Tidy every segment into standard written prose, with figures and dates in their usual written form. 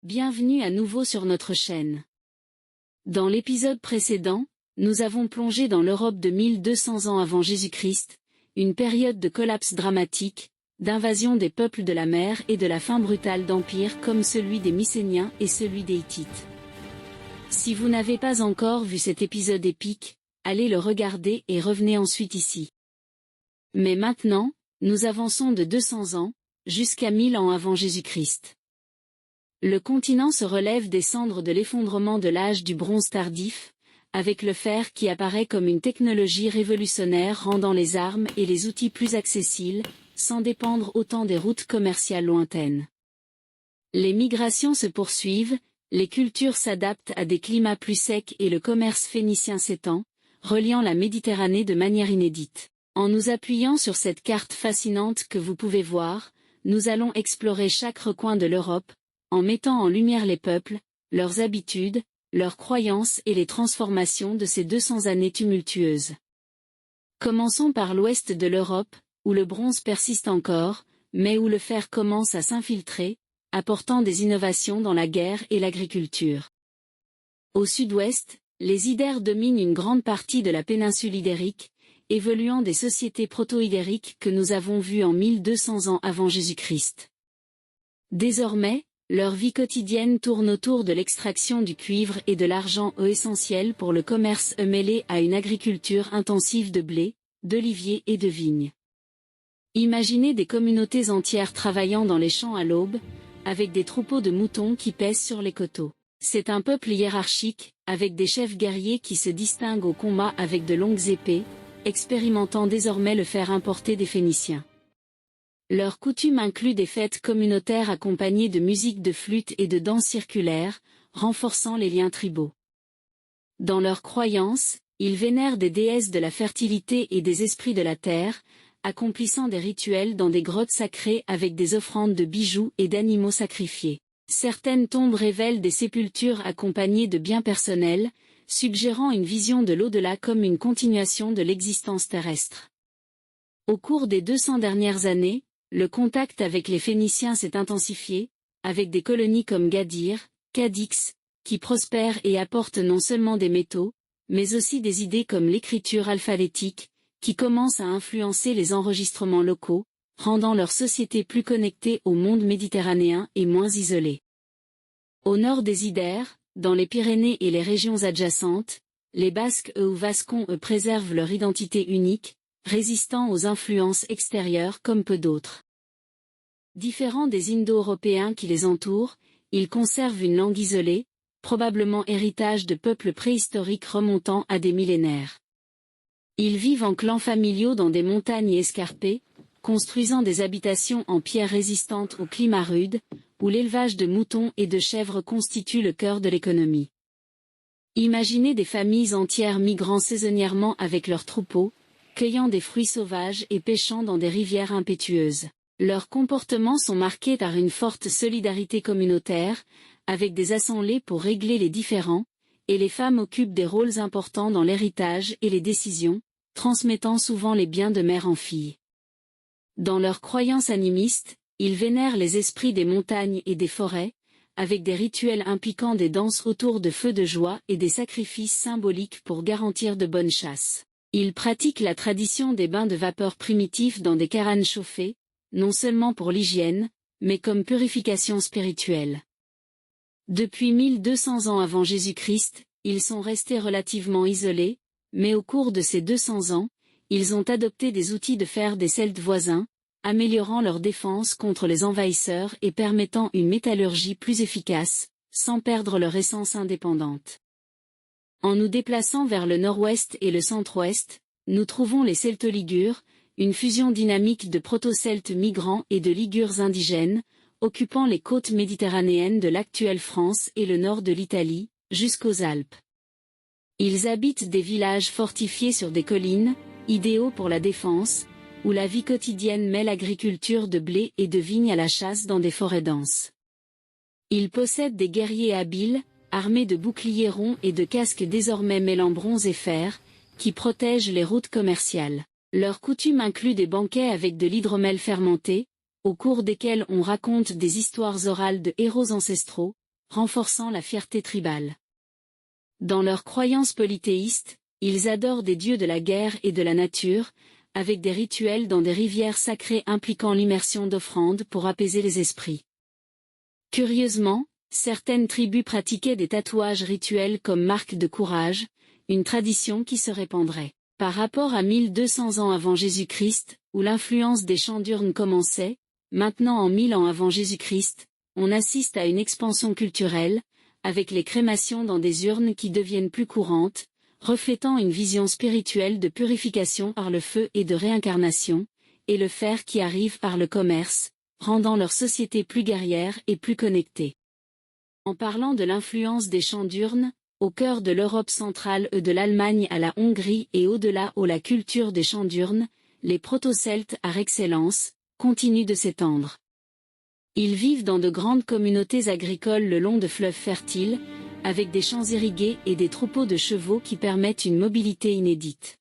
Bienvenue à nouveau sur notre chaîne. Dans l'épisode précédent, nous avons plongé dans l'Europe de 1200 ans avant Jésus-Christ, une période de collapse dramatique, d'invasion des peuples de la mer et de la fin brutale d'empires comme celui des Mycéniens et celui des Hittites. Si vous n'avez pas encore vu cet épisode épique, allez le regarder et revenez ensuite ici. Mais maintenant, nous avançons de 200 ans, jusqu'à 1000 ans avant Jésus-Christ. Le continent se relève des cendres de l'effondrement de l'âge du bronze tardif, avec le fer qui apparaît comme une technologie révolutionnaire rendant les armes et les outils plus accessibles, sans dépendre autant des routes commerciales lointaines. Les migrations se poursuivent, les cultures s'adaptent à des climats plus secs et le commerce phénicien s'étend, reliant la Méditerranée de manière inédite. En nous appuyant sur cette carte fascinante que vous pouvez voir, nous allons explorer chaque recoin de l'Europe, en mettant en lumière les peuples, leurs habitudes, leurs croyances et les transformations de ces 200 années tumultueuses. Commençons par l'ouest de l'Europe, où le bronze persiste encore, mais où le fer commence à s'infiltrer, apportant des innovations dans la guerre et l'agriculture. Au sud-ouest, les Idères dominent une grande partie de la péninsule ibérique, évoluant des sociétés proto-ibériques que nous avons vues en 1200 ans avant Jésus-Christ. Désormais, leur vie quotidienne tourne autour de l'extraction du cuivre et de l'argent essentiels pour le commerce mêlé à une agriculture intensive de blé, d'oliviers et de vignes. Imaginez des communautés entières travaillant dans les champs à l'aube, avec des troupeaux de moutons qui pèsent sur les coteaux. C'est un peuple hiérarchique, avec des chefs guerriers qui se distinguent au combat avec de longues épées, expérimentant désormais le fer importé des Phéniciens. Leurs coutumes incluent des fêtes communautaires accompagnées de musique de flûte et de danses circulaires, renforçant les liens tribaux. Dans leurs croyances, ils vénèrent des déesses de la fertilité et des esprits de la terre, accomplissant des rituels dans des grottes sacrées avec des offrandes de bijoux et d'animaux sacrifiés. Certaines tombes révèlent des sépultures accompagnées de biens personnels, suggérant une vision de l'au-delà comme une continuation de l'existence terrestre. Au cours des 200 dernières années, le contact avec les Phéniciens s'est intensifié, avec des colonies comme Gadir, Cadix, qui prospèrent et apportent non seulement des métaux, mais aussi des idées comme l'écriture alphabétique, qui commencent à influencer les enregistrements locaux, rendant leur société plus connectée au monde méditerranéen et moins isolée. Au nord des Idères, dans les Pyrénées et les régions adjacentes, les Basques ou Vascons préservent leur identité unique, résistant aux influences extérieures comme peu d'autres. Différents des Indo-Européens qui les entourent, ils conservent une langue isolée, probablement héritage de peuples préhistoriques remontant à des millénaires. Ils vivent en clans familiaux dans des montagnes escarpées, construisant des habitations en pierre résistantes au climat rude, où l'élevage de moutons et de chèvres constitue le cœur de l'économie. Imaginez des familles entières migrant saisonnièrement avec leurs troupeaux, cueillant des fruits sauvages et pêchant dans des rivières impétueuses. Leurs comportements sont marqués par une forte solidarité communautaire, avec des assemblées pour régler les différends, et les femmes occupent des rôles importants dans l'héritage et les décisions, transmettant souvent les biens de mère en fille. Dans leurs croyances animistes, ils vénèrent les esprits des montagnes et des forêts, avec des rituels impliquant des danses autour de feux de joie et des sacrifices symboliques pour garantir de bonnes chasses. Ils pratiquent la tradition des bains de vapeur primitifs dans des cabanes chauffées, non seulement pour l'hygiène, mais comme purification spirituelle. Depuis 1200 ans avant Jésus-Christ, ils sont restés relativement isolés, mais au cours de ces 200 ans, ils ont adopté des outils de fer des Celtes voisins, améliorant leur défense contre les envahisseurs et permettant une métallurgie plus efficace, sans perdre leur essence indépendante. En nous déplaçant vers le nord-ouest et le centre-ouest, nous trouvons les Celto-Ligures, une fusion dynamique de proto-celtes migrants et de Ligures indigènes, occupant les côtes méditerranéennes de l'actuelle France et le nord de l'Italie, jusqu'aux Alpes. Ils habitent des villages fortifiés sur des collines, idéaux pour la défense, où la vie quotidienne mêle agriculture de blé et de vignes à la chasse dans des forêts denses. Ils possèdent des guerriers habiles, armés de boucliers ronds et de casques désormais mêlant bronze et fer, qui protègent les routes commerciales. Leurs coutumes incluent des banquets avec de l'hydromel fermenté, au cours desquels on raconte des histoires orales de héros ancestraux, renforçant la fierté tribale. Dans leurs croyances polythéistes, ils adorent des dieux de la guerre et de la nature, avec des rituels dans des rivières sacrées impliquant l'immersion d'offrandes pour apaiser les esprits. Curieusement, certaines tribus pratiquaient des tatouages rituels comme marque de courage, une tradition qui se répandrait. Par rapport à 1200 ans avant Jésus-Christ, où l'influence des chants d'urnes commençait, maintenant en 1000 ans avant Jésus-Christ, on assiste à une expansion culturelle, avec les crémations dans des urnes qui deviennent plus courantes, reflétant une vision spirituelle de purification par le feu et de réincarnation, et le fer qui arrive par le commerce, rendant leur société plus guerrière et plus connectée. En parlant de l'influence des chants d'urnes, au cœur de l'Europe centrale et de l'Allemagne à la Hongrie et au-delà où la culture des chants d'urnes, les proto-celtes par excellence, continue de s'étendre. Ils vivent dans de grandes communautés agricoles le long de fleuves fertiles, avec des champs irrigués et des troupeaux de chevaux qui permettent une mobilité inédite.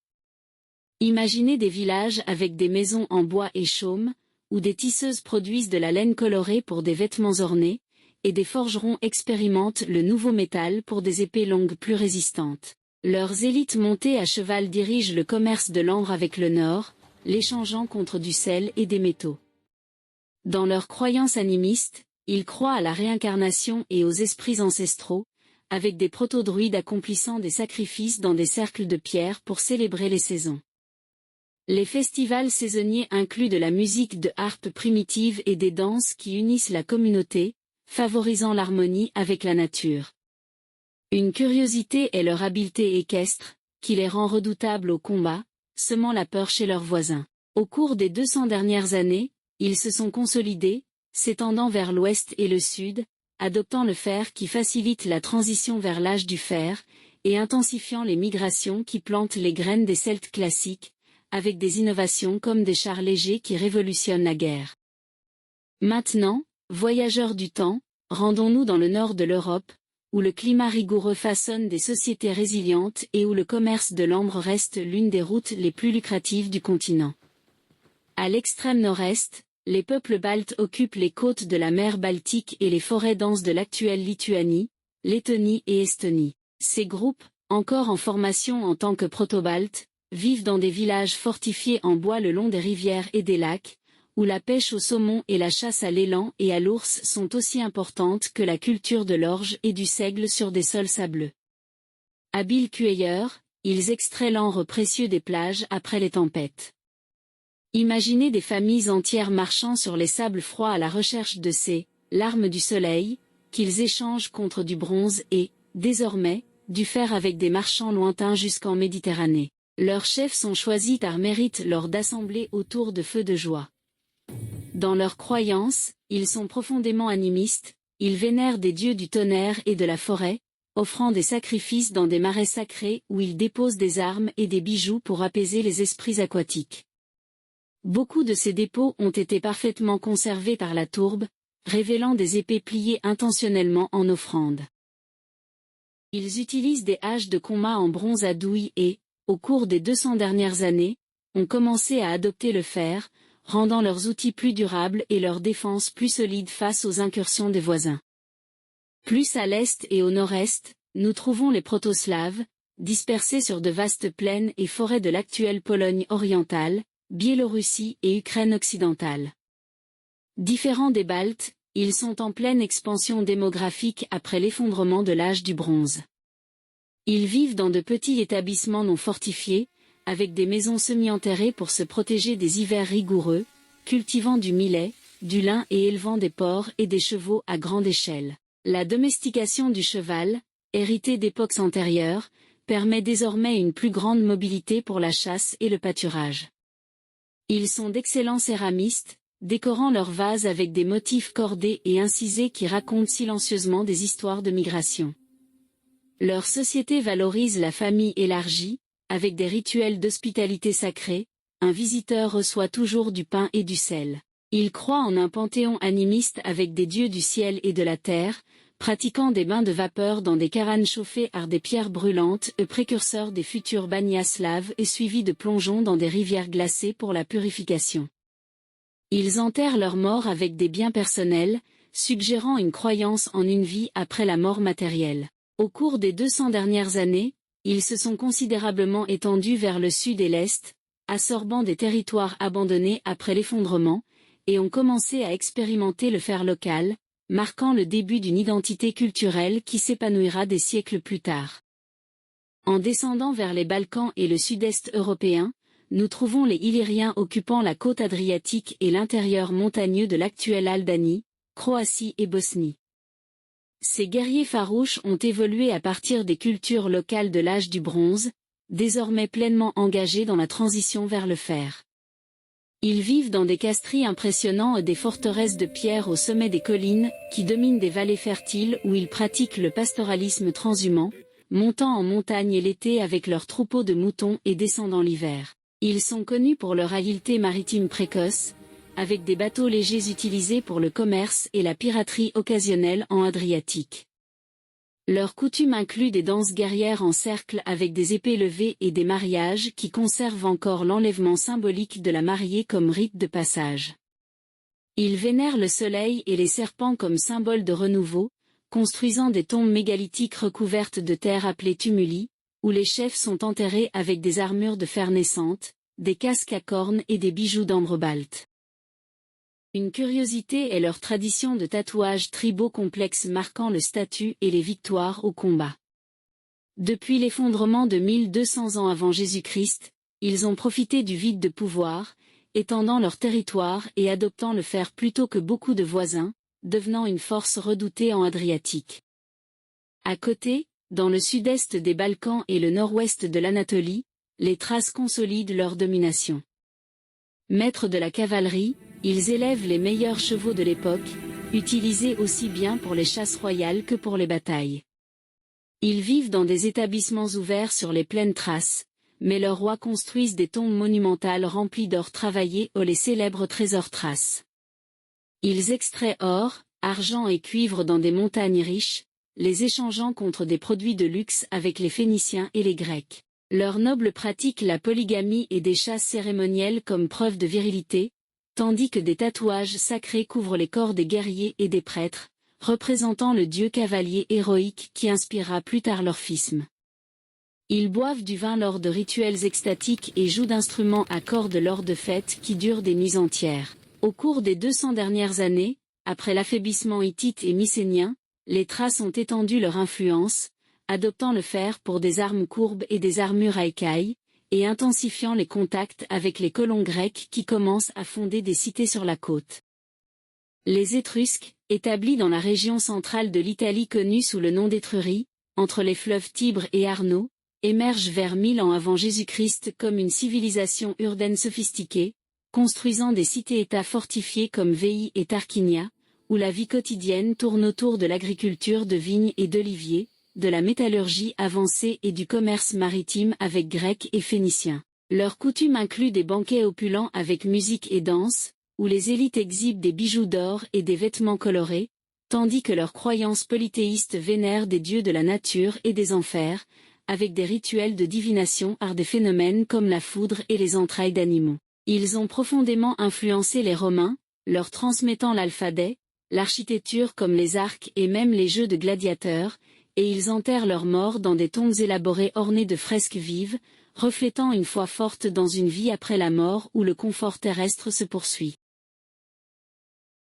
Imaginez des villages avec des maisons en bois et chaume, où des tisseuses produisent de la laine colorée pour des vêtements ornés, et des forgerons expérimentent le nouveau métal pour des épées longues plus résistantes. Leurs élites montées à cheval dirigent le commerce de l'ambre avec le Nord, l'échangeant contre du sel et des métaux. Dans leurs croyances animistes, ils croient à la réincarnation et aux esprits ancestraux, avec des proto-druides accomplissant des sacrifices dans des cercles de pierre pour célébrer les saisons. Les festivals saisonniers incluent de la musique de harpe primitive et des danses qui unissent la communauté, favorisant l'harmonie avec la nature. Une curiosité est leur habileté équestre, qui les rend redoutables au combat, semant la peur chez leurs voisins. Au cours des 200 dernières années, ils se sont consolidés, s'étendant vers l'ouest et le sud, adoptant le fer qui facilite la transition vers l'âge du fer, et intensifiant les migrations qui plantent les graines des Celtes classiques, avec des innovations comme des chars légers qui révolutionnent la guerre. Maintenant, voyageurs du temps, rendons-nous dans le nord de l'Europe, où le climat rigoureux façonne des sociétés résilientes et où le commerce de l'ambre reste l'une des routes les plus lucratives du continent. À l'extrême nord-est, les peuples baltes occupent les côtes de la mer Baltique et les forêts denses de l'actuelle Lituanie, Lettonie et Estonie. Ces groupes, encore en formation en tant que proto-baltes, vivent dans des villages fortifiés en bois le long des rivières et des lacs, où la pêche au saumon et la chasse à l'élan et à l'ours sont aussi importantes que la culture de l'orge et du seigle sur des sols sableux. Habiles cueilleurs, ils extraient l'ambre précieux des plages après les tempêtes. Imaginez des familles entières marchant sur les sables froids à la recherche de ces « larmes du soleil » qu'ils échangent contre du bronze et, désormais, du fer avec des marchands lointains jusqu'en Méditerranée. Leurs chefs sont choisis par mérite lors d'assemblées autour de feux de joie. Dans leurs croyances, ils sont profondément animistes, ils vénèrent des dieux du tonnerre et de la forêt, offrant des sacrifices dans des marais sacrés où ils déposent des armes et des bijoux pour apaiser les esprits aquatiques. Beaucoup de ces dépôts ont été parfaitement conservés par la tourbe, révélant des épées pliées intentionnellement en offrande. Ils utilisent des haches de combat en bronze à douille et, au cours des 200 dernières années, ont commencé à adopter le fer, rendant leurs outils plus durables et leur défense plus solide face aux incursions des voisins. Plus à l'est et au nord-est, nous trouvons les proto-slaves, dispersés sur de vastes plaines et forêts de l'actuelle Pologne orientale, Biélorussie et Ukraine occidentale. Différents des Baltes, ils sont en pleine expansion démographique après l'effondrement de l'âge du bronze. Ils vivent dans de petits établissements non fortifiés, avec des maisons semi-enterrées pour se protéger des hivers rigoureux, cultivant du millet, du lin et élevant des porcs et des chevaux à grande échelle. La domestication du cheval, héritée d'époques antérieures, permet désormais une plus grande mobilité pour la chasse et le pâturage. Ils sont d'excellents céramistes, décorant leurs vases avec des motifs cordés et incisés qui racontent silencieusement des histoires de migration. Leur société valorise la famille élargie, avec des rituels d'hospitalité sacrée, un visiteur reçoit toujours du pain et du sel. Ils croient en un panthéon animiste avec des dieux du ciel et de la terre, pratiquant des bains de vapeur dans des caranes chauffées par des pierres brûlantes, précurseurs des futurs banyas slaves et suivis de plongeons dans des rivières glacées pour la purification. Ils enterrent leurs morts avec des biens personnels, suggérant une croyance en une vie après la mort matérielle. Au cours des 200 dernières années, ils se sont considérablement étendus vers le sud et l'est, absorbant des territoires abandonnés après l'effondrement, et ont commencé à expérimenter le fer local, marquant le début d'une identité culturelle qui s'épanouira des siècles plus tard. En descendant vers les Balkans et le sud-est européen, nous trouvons les Illyriens occupant la côte adriatique et l'intérieur montagneux de l'actuelle Albanie, Croatie et Bosnie. Ces guerriers farouches ont évolué à partir des cultures locales de l'âge du bronze, désormais pleinement engagés dans la transition vers le fer. Ils vivent dans des castries impressionnants et des forteresses de pierre au sommet des collines, qui dominent des vallées fertiles où ils pratiquent le pastoralisme transhumant, montant en montagne l'été avec leurs troupeaux de moutons et descendant l'hiver. Ils sont connus pour leur habileté maritime précoce, avec des bateaux légers utilisés pour le commerce et la piraterie occasionnelle en Adriatique. Leurs coutumes incluent des danses guerrières en cercle avec des épées levées et des mariages qui conservent encore l'enlèvement symbolique de la mariée comme rite de passage. Ils vénèrent le soleil et les serpents comme symbole de renouveau, construisant des tombes mégalithiques recouvertes de terre appelées tumuli, où les chefs sont enterrés avec des armures de fer naissantes, des casques à cornes et des bijoux d'ambre balte. Une curiosité est leur tradition de tatouages tribaux complexes marquant le statut et les victoires au combat. Depuis l'effondrement de 1200 ans avant Jésus-Christ, ils ont profité du vide de pouvoir, étendant leur territoire et adoptant le fer plutôt que beaucoup de voisins, devenant une force redoutée en Adriatique. À côté, dans le sud-est des Balkans et le nord-ouest de l'Anatolie, les Thraces consolident leur domination. Maîtres de la cavalerie, ils élèvent les meilleurs chevaux de l'époque, utilisés aussi bien pour les chasses royales que pour les batailles. Ils vivent dans des établissements ouverts sur les plaines thraces, mais leurs rois construisent des tombes monumentales remplies d'or travaillé aux les célèbres trésors thraces. Ils extraient or, argent et cuivre dans des montagnes riches, les échangeant contre des produits de luxe avec les Phéniciens et les Grecs. Leurs nobles pratiquent la polygamie et des chasses cérémonielles comme preuve de virilité, tandis que des tatouages sacrés couvrent les corps des guerriers et des prêtres, représentant le dieu cavalier héroïque qui inspirera plus tard l'orphisme. Ils boivent du vin lors de rituels extatiques et jouent d'instruments à cordes lors de fêtes qui durent des nuits entières. Au cours des 200 dernières années, après l'affaiblissement hittite et mycénien, les Thraces ont étendu leur influence, adoptant le fer pour des armes courbes et des armures à écailles, et intensifiant les contacts avec les colons grecs qui commencent à fonder des cités sur la côte. Les Étrusques, établis dans la région centrale de l'Italie connue sous le nom d'Étrurie, entre les fleuves Tibre et Arno, émergent vers 1000 ans avant Jésus-Christ comme une civilisation urbaine sophistiquée, construisant des cités-États fortifiées comme Veii et Tarquinia, où la vie quotidienne tourne autour de l'agriculture de vignes et d'oliviers, de la métallurgie avancée et du commerce maritime avec Grecs et Phéniciens. Leurs coutumes incluent des banquets opulents avec musique et danse, où les élites exhibent des bijoux d'or et des vêtements colorés, tandis que leurs croyances polythéistes vénèrent des dieux de la nature et des enfers, avec des rituels de divination par des phénomènes comme la foudre et les entrailles d'animaux. Ils ont profondément influencé les Romains, leur transmettant l'alphabet, l'architecture comme les arcs et même les jeux de gladiateurs, et ils enterrent leurs morts dans des tombes élaborées ornées de fresques vives, reflétant une foi forte dans une vie après la mort où le confort terrestre se poursuit.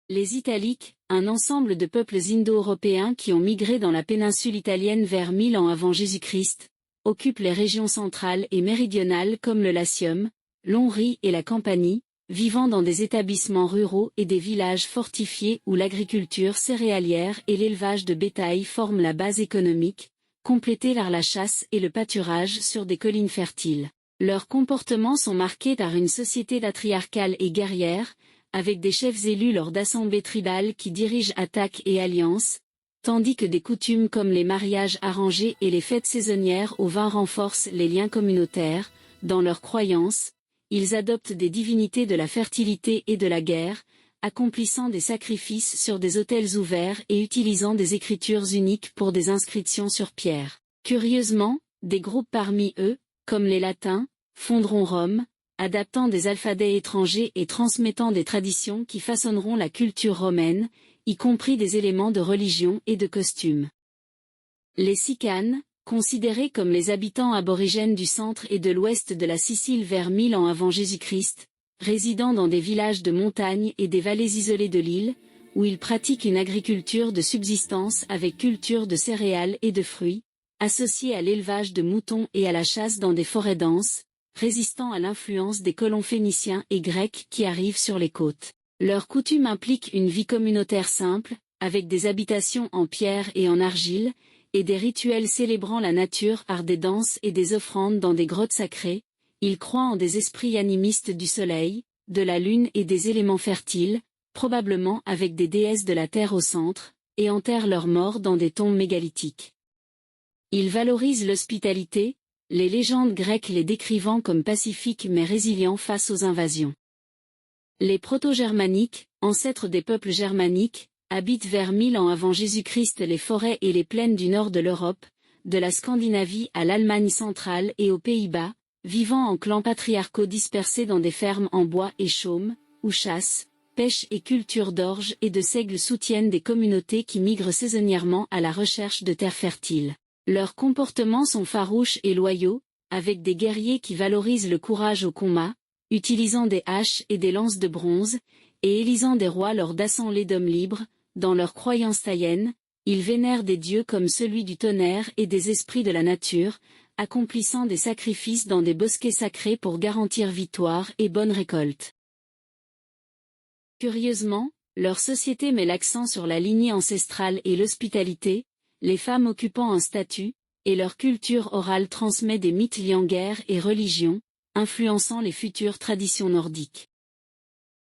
Les Italiques, un ensemble de peuples indo-européens qui ont migré dans la péninsule italienne vers 1000 ans avant Jésus-Christ, occupent les régions centrales et méridionales comme le Latium, l'Hongrie et la Campanie, vivant dans des établissements ruraux et des villages fortifiés où l'agriculture céréalière et l'élevage de bétail forment la base économique, complétée par la chasse et le pâturage sur des collines fertiles. Leurs comportements sont marqués par une société patriarcale et guerrière, avec des chefs élus lors d'assemblées tribales qui dirigent attaques et alliances, tandis que des coutumes comme les mariages arrangés et les fêtes saisonnières au vin renforcent les liens communautaires. Dans leurs croyances, ils adoptent des divinités de la fertilité et de la guerre, accomplissant des sacrifices sur des autels ouverts et utilisant des écritures uniques pour des inscriptions sur pierre. Curieusement, des groupes parmi eux, comme les Latins, fonderont Rome, adaptant des alphabets étrangers et transmettant des traditions qui façonneront la culture romaine, y compris des éléments de religion et de costume. Les Sicanes, considérés comme les habitants aborigènes du centre et de l'ouest de la Sicile vers 1000 ans avant Jésus-Christ, résidant dans des villages de montagne et des vallées isolées de l'île, où ils pratiquent une agriculture de subsistance avec culture de céréales et de fruits, associée à l'élevage de moutons et à la chasse dans des forêts denses, résistant à l'influence des colons phéniciens et grecs qui arrivent sur les côtes. Leurs coutumes impliquent une vie communautaire simple, avec des habitations en pierre et en argile, et des rituels célébrant la nature par des danses et des offrandes dans des grottes sacrées. Ils croient en des esprits animistes du soleil, de la lune et des éléments fertiles, probablement avec des déesses de la terre au centre, et enterrent leurs morts dans des tombes mégalithiques. Ils valorisent l'hospitalité, les légendes grecques les décrivant comme pacifiques mais résilients face aux invasions. Les proto-germaniques, ancêtres des peuples germaniques, habitent vers 1000 ans avant Jésus-Christ les forêts et les plaines du nord de l'Europe, de la Scandinavie à l'Allemagne centrale et aux Pays-Bas, vivant en clans patriarcaux dispersés dans des fermes en bois et chaume, où chasse, pêche et culture d'orge et de seigle soutiennent des communautés qui migrent saisonnièrement à la recherche de terres fertiles. Leurs comportements sont farouches et loyaux, avec des guerriers qui valorisent le courage au combat, utilisant des haches et des lances de bronze, et élisant des rois lors d'assemblées d'hommes libres. Dans leurs croyances païennes, ils vénèrent des dieux comme celui du tonnerre et des esprits de la nature, accomplissant des sacrifices dans des bosquets sacrés pour garantir victoire et bonne récolte. Curieusement, leur société met l'accent sur la lignée ancestrale et l'hospitalité, les femmes occupant un statut, et leur culture orale transmet des mythes liant guerre et religion, influençant les futures traditions nordiques.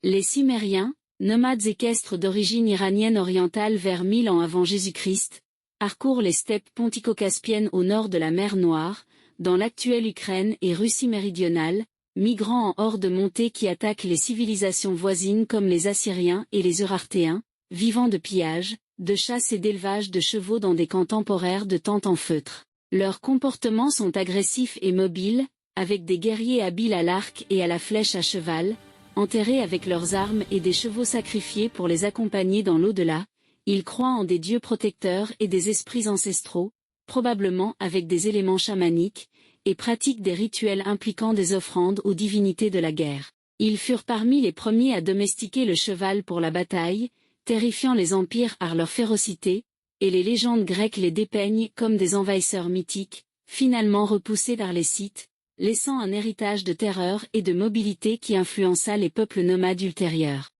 Les Cimériens, nomades équestres d'origine iranienne orientale vers 1000 ans avant Jésus-Christ, parcourent les steppes pontico-caspiennes au nord de la mer Noire, dans l'actuelle Ukraine et Russie méridionale, migrant en hordes montées qui attaquent les civilisations voisines comme les Assyriens et les Eurartéens, vivant de pillage, de chasse et d'élevage de chevaux dans des camps temporaires de tentes en feutre. Leurs comportements sont agressifs et mobiles, avec des guerriers habiles à l'arc et à la flèche à cheval, enterrés avec leurs armes et des chevaux sacrifiés pour les accompagner dans l'au-delà. Ils croient en des dieux protecteurs et des esprits ancestraux, probablement avec des éléments chamaniques, et pratiquent des rituels impliquant des offrandes aux divinités de la guerre. Ils furent parmi les premiers à domestiquer le cheval pour la bataille, terrifiant les empires par leur férocité, et les légendes grecques les dépeignent comme des envahisseurs mythiques, finalement repoussés par les Scythes, laissant un héritage de terreur et de mobilité qui influença les peuples nomades ultérieurs.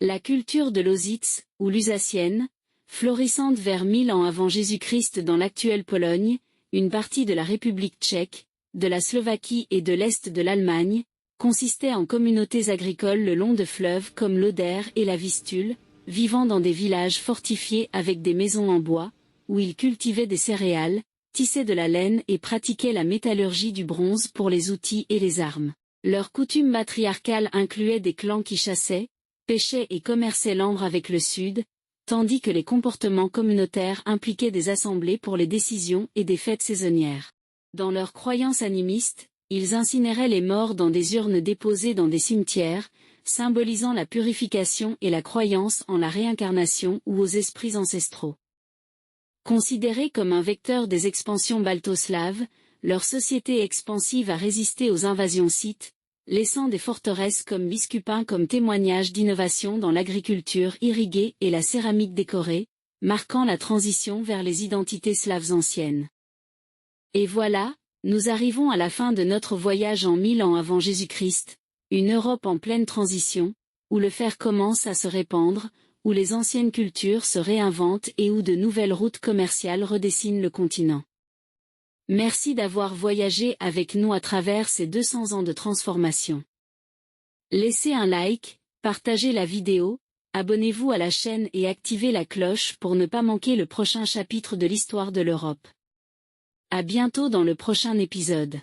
La culture de Lausitz, ou lusacienne, florissante vers 1000 ans avant Jésus-Christ dans l'actuelle Pologne, une partie de la République tchèque, de la Slovaquie et de l'Est de l'Allemagne, consistait en communautés agricoles le long de fleuves comme l'Oder et la Vistule, vivant dans des villages fortifiés avec des maisons en bois, où ils cultivaient des céréales, tissaient de la laine et pratiquaient la métallurgie du bronze pour les outils et les armes. Leurs coutumes matriarcales incluaient des clans qui chassaient, pêchaient et commerçaient l'ambre avec le Sud, tandis que les comportements communautaires impliquaient des assemblées pour les décisions et des fêtes saisonnières. Dans leurs croyances animistes, ils incinéraient les morts dans des urnes déposées dans des cimetières, symbolisant la purification et la croyance en la réincarnation ou aux esprits ancestraux. Considérés comme un vecteur des expansions balto-slaves, leur société expansive a résisté aux invasions scythes, laissant des forteresses comme Biskupin comme témoignage d'innovation dans l'agriculture irriguée et la céramique décorée, marquant la transition vers les identités slaves anciennes. Et voilà, nous arrivons à la fin de notre voyage en 1000 ans avant Jésus-Christ, une Europe en pleine transition, où le fer commence à se répandre, où les anciennes cultures se réinventent et où de nouvelles routes commerciales redessinent le continent. Merci d'avoir voyagé avec nous à travers ces 200 ans de transformation. Laissez un like, partagez la vidéo, abonnez-vous à la chaîne et activez la cloche pour ne pas manquer le prochain chapitre de l'histoire de l'Europe. À bientôt dans le prochain épisode.